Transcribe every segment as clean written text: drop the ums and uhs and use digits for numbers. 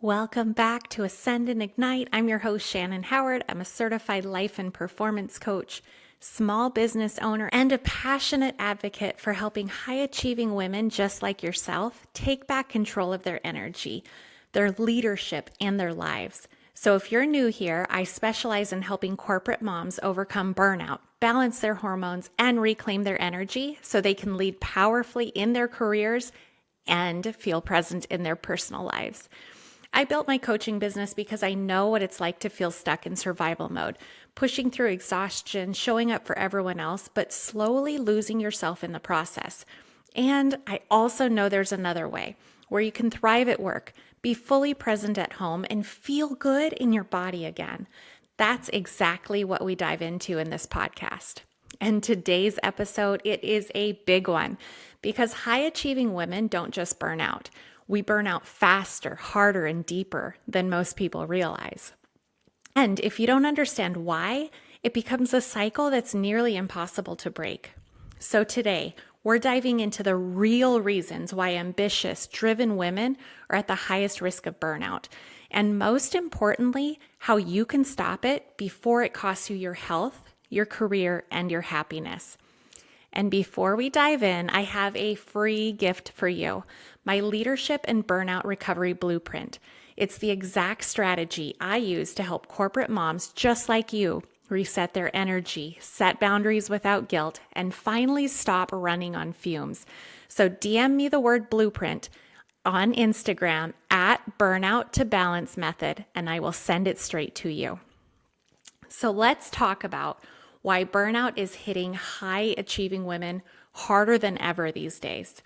Welcome back to Ascend and Ignite. I'm your host, Shannon Howard. I'm a certified life and performance coach, small business owner, and a passionate advocate for helping high-achieving women just like yourself take back control of their energy, their leadership, and their lives. So if you're new here, I specialize in helping corporate moms overcome burnout, balance their hormones, and reclaim their energy so they can lead powerfully in their careers and feel present in their personal lives. I built my coaching business because I know what it's like to feel stuck in survival mode, pushing through exhaustion, showing up for everyone else, but slowly losing yourself in the process. And I also know there's another way where you can thrive at work, be fully present at home, and feel good in your body again. That's exactly what we dive into in this podcast. And today's episode, it is a big one because high-achieving women don't just burn out. We burn out faster, harder, and deeper than most people realize. And if you don't understand why, it becomes a cycle that's nearly impossible to break. So today, we're diving into the real reasons why ambitious, driven women are at the highest risk of burnout. And most importantly, how you can stop it before it costs you your health, your career, and your happiness. And before we dive in, I have a free gift for you, my Leadership and Burnout Recovery Blueprint. It's the exact strategy I use to help corporate moms just like you reset their energy, set boundaries without guilt, and finally stop running on fumes. So DM me the word blueprint on Instagram at Burnout to Balance Method, and I will send it straight to you. So let's talk about why burnout is hitting high-achieving women harder than ever these days.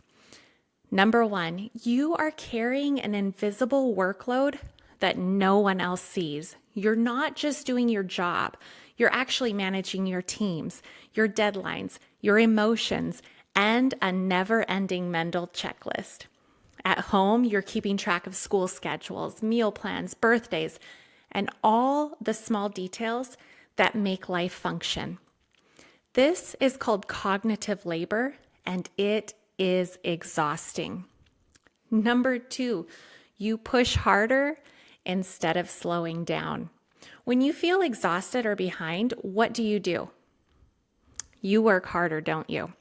Number one, you are carrying an invisible workload that no one else sees. You're not just doing your job. You're actually managing your teams, your deadlines, your emotions, and a never-ending mental checklist. At home, you're keeping track of school schedules, meal plans, birthdays, and all the small details that make life function. This is called cognitive labor, and it is exhausting. Number two, you push harder instead of slowing down. When you feel exhausted or behind, what do? You work harder, don't you?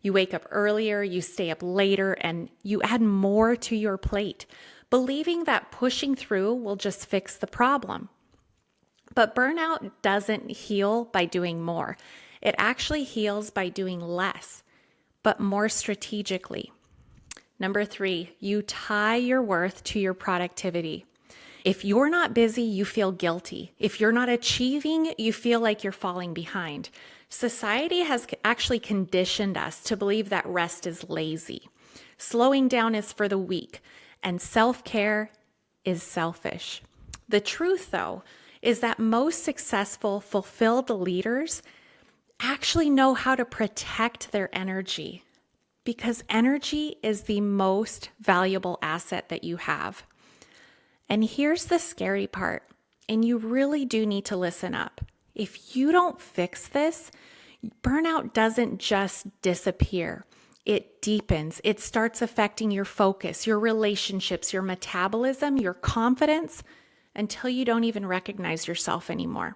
You wake up earlier, you stay up later, and you add more to your plate, believing that pushing through will just fix the problem. But burnout doesn't heal by doing more. It actually heals by doing less, but more strategically. Number three, you tie your worth to your productivity. If you're not busy, you feel guilty. If you're not achieving, you feel like you're falling behind. Society has actually conditioned us to believe that rest is lazy, slowing down is for the weak, and self-care is selfish. The truth, though, is that most successful, fulfilled leaders actually know how to protect their energy because energy is the most valuable asset that you have. And here's the scary part, and you really do need to listen up. If you don't fix this, burnout doesn't just disappear. It deepens. It starts affecting your focus, your relationships, your metabolism, your confidence, until you don't even recognize yourself anymore.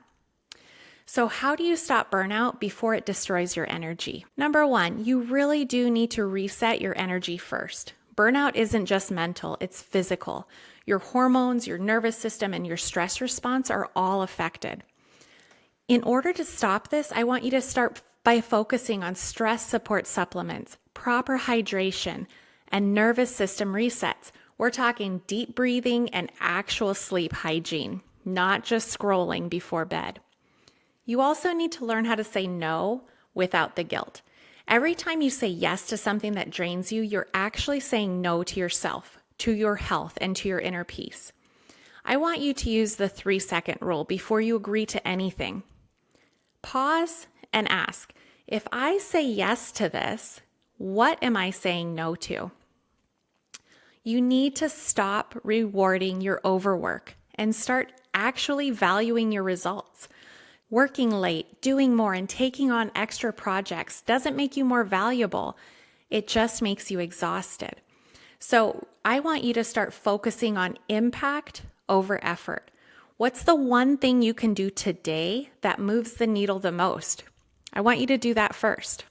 So how do you stop burnout before it destroys your energy? Number one, you really do need to reset your energy first. Burnout isn't just mental, it's physical. Your hormones, your nervous system, and your stress response are all affected. In order to stop this, I want you to start by focusing on stress support supplements, proper hydration, and nervous system resets. We're talking deep breathing and actual sleep hygiene, not just scrolling before bed. You also need to learn how to say no without the guilt. Every time you say yes to something that drains you, you're actually saying no to yourself, to your health, and to your inner peace. I want you to use the 3-second rule before you agree to anything. Pause and ask, if I say yes to this, what am I saying no to? You need to stop rewarding your overwork and start actually valuing your results. Working late, doing more, and taking on extra projects doesn't make you more valuable. It just makes you exhausted. So I want you to start focusing on impact over effort. What's the one thing you can do today that moves the needle the most? I want you to do that first.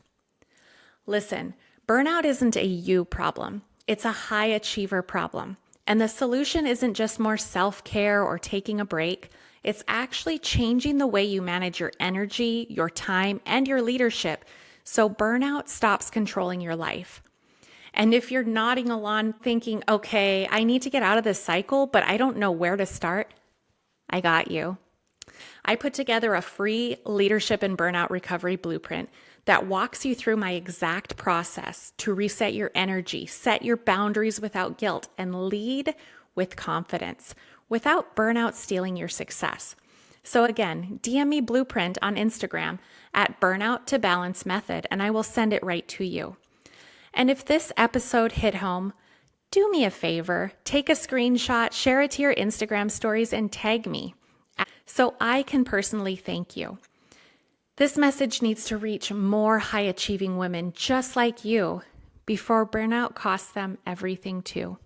Listen, burnout isn't a you problem. It's a high achiever problem. And the solution isn't just more self-care or taking a break. It's actually changing the way you manage your energy, your time, and your leadership so burnout stops controlling your life. And if you're nodding along thinking, okay, I need to get out of this cycle, but I don't know where to start, I got you. I put together a free leadership and burnout recovery blueprint that walks you through my exact process to reset your energy, set your boundaries without guilt, and lead with confidence without burnout stealing your success. So again, DM me blueprint on Instagram at Burnout to Balance Method, and I will send it right to you. And if this episode hit home, do me a favor, take a screenshot, share it to your Instagram stories, and tag me so I can personally thank you. This message needs to reach more high-achieving women just like you before burnout costs them everything too.